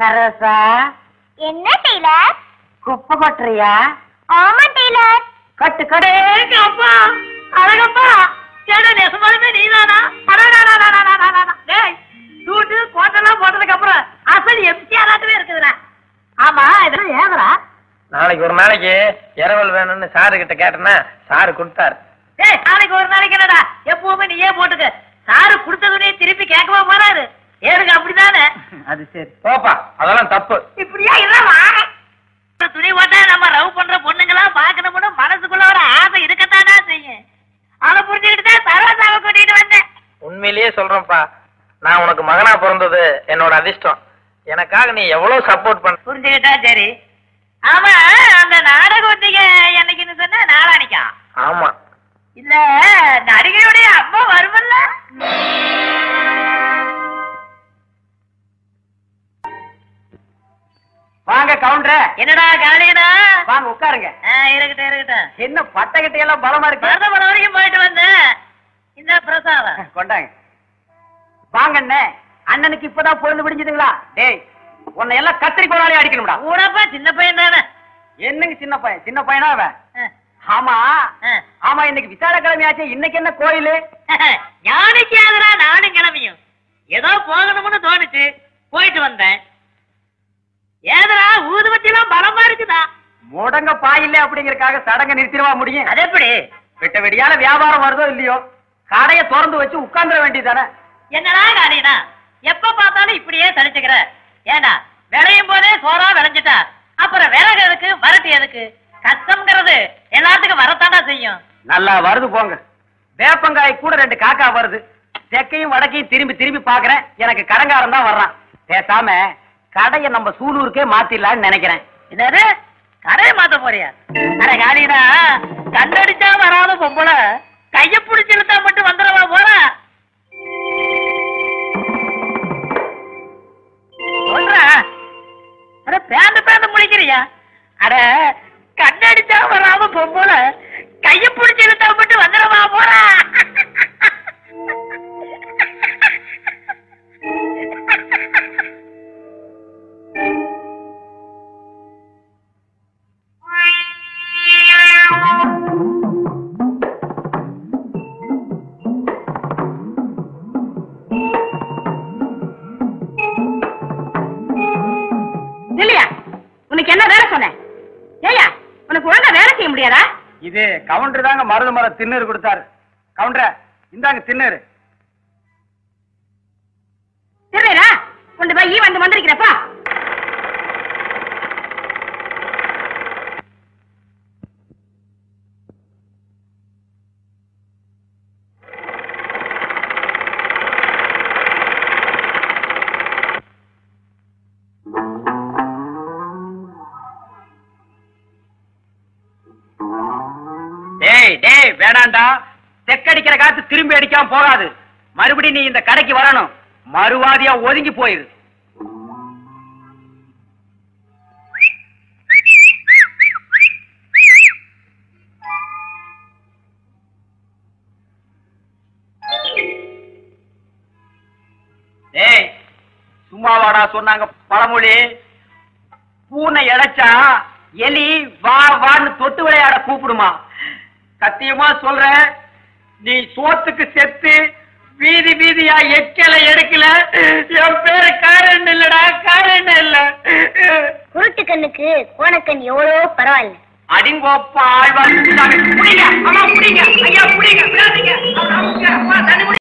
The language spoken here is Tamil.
சரோசா, என்ன டெய்லர்? குப்பை கொட்டுறியா? ஆமா டெய்லர். கட்டு கடை. அப்பா அழகப்பா, கேட நெசமாலுமே நீதானா? சூட்டு கோட்டெல்லாம் போட்டதுக்கு அப்புறம் அசல் எம்சிஆராட்டவே இருக்குதுடா. ஆமா, இதெல்லாம் ஏதரா? நாளைக்கு ஒரு நாளைக்கு இரவல் வேணும்னு சாரு கிட்ட கேட்டேன்னா சாரு கொடுத்தாரு. நாளைக்கு ஒரு நாளைக்கு என்னடா, எப்பவுமே நீயே போட்டுக்க. சாரு கொடுத்த துணியை திருப்பி கேட்கவா போறாரு? ஏனுங்க அப்படிதானே? அது சரி போப்பா, அதெல்லாம் தப்பு. இப்படியா இதான் துணி போட்டா நம்ம ரவ் பண்ற பொண்ணுங்களா பாக்கணும்னு மனசுக்குள்ள ஒரு ஆசை இருக்கத்தானா செய்யும். அதை புரிஞ்சுக்கிட்டு தான் சரோசாவை கூட்டிட்டு வந்தேன். உண்மையிலேயே சொல்றேன்ப்பா, நான் உனக்கு மகனா பிறந்தது என்னோட அதிர்ஷ்டம். எனக்காக நீ எவ்வளவு சப்போர்ட் பண்ண. புரிஞ்சுக்கிட்டா சரி. ஆமா, அந்த நாடக ஒத்திக என்னைக்குன்னு சொன்ன நாளானிக்கா? ஆமா. இல்ல, நடிகையுடைய அம்மா வருமல்ல? வாங்க கவுண்டர். என்னடா காலையனா? வாங்க உட்காருங்க. இருக்கட்டும் இருக்கட்டும். என்ன பட்டகிட்ட எல்லாம் பலமா இருக்கு. மருதமலை வரைக்கும் போயிட்டு வந்தேன். இந்த பிரசாதம் கொண்டாங்க. வாங்க அண்ணே, அண்ணனுக்கு இப்பதான் பொழுது விடிஞ்சதுங்களா? டேய், உன்னை எல்லாம் கத்திரிக்கோளாலே அடிக்கணும்டா. ஊனப்பா சின்ன பையன் தானே. என்னங்க சின்ன பையன்? சின்ன பையனா அவன்? ஆமா ஆமா, இன்னைக்கு விசால கிழமையாச்சு. இன்னைக்கு என்ன கோயிலு? ஞானிக்கு ஆதரா நானும் கிளம்பியும் ஏதோ போகணும்னு தோணுச்சு, போயிட்டு வந்தேன். ஏதரா ஊதுபத்தி எல்லாம் பலமா இருக்குதா? முடங்க பாயில்ல அப்படிங்கறக்காக சடங்க நிறுத்திடவா முடியும்? அது எப்படி? விட்ட வெடியால வியாபாரம் வருதோ இல்லையோ, கடையை திறந்து வச்சு உட்கார்ந்துட வேண்டியதானே. என்னடா காரியனா, எப்ப பார்த்தாலும் இப்படியே சலிச்சுக்கிற? ஏண்டா, விளையும் போதே சோறா விளைஞ்சிட்டா அப்புறம் விறகு எதுக்கு, வரட்டு எதுக்கு? கஷ்டம்ங்கிறது எல்லாத்துக்கும் வரத்தாண்டா செய்யும். நல்லா வருது போங்க. வேப்பங்காய் கூட 2 காக்கா வருது. தெற்கையும் வடக்கையும் திரும்பி திரும்பி பாக்குறேன். எனக்கு கடங்காரம் தான் வர்றான். பேசாம கடையை நம்ம சூலூருக்கே மாத்திடலான்னு நினைக்கிறேன். என்னது, கடையை மாத்த போறியா? அட காலினா, கண்ணடிச்சா வராத பொம்பளை கைய பிடிச்சு இழுத்தா மட்டும் வந்துடவா போற? சொல்ற. அட பேந்து பேந்து முடிக்கிறியா? அட கண்ணடிச்சா வராத பொம்பளை கைய பிடிச்சு இழுத்தா மட்டும் வந்துடவா போற? இல்லையா, உனக்கு என்ன வேலை சொன்னேன்? ஏயா, உனக்கு ஒழுங்கா வேலை செய்ய முடியாதா? இது கவுண்டர் தாங்க மருது மரம் திண்ணூறு கொடுத்தாரு. கவுண்டர் இந்தாங்க திண்ணூறு. சரிடா, கொண்டு போய் வந்து வந்திருக்கிறப்பா. டேய் டேய், வேணாண்டா. தெக்கடிக்கிற காத்து திரும்பி அடிக்காம போகாது. மறுபடியும் நீ இந்த கடைக்கு வரணும். மறுவாதியா ஒதுங்கி போயிரு. டேய், சும்மாவாடா சொன்னாங்க பழமொழி. பூனை இழைச்சா எலி வா வான்னு தொட்டு விளையாட கூப்பிடுமா? சத்தியமா சொல்ற, நீ சோத்துக்கு செத்து வீதி வீதியா எச்சலை எடுக்கல. என் பேரு காரன் இல்லடா, காரன் இல்ல. குருட்டு கண்ணுக்கு கோணக்கண் எவ்வளோ பரவாயில்ல. அடிங்கோப்பா ஆழ்வார். புடிங்க, அம்மா புடிங்க, ஐயா புடிங்க, விடாதீங்க.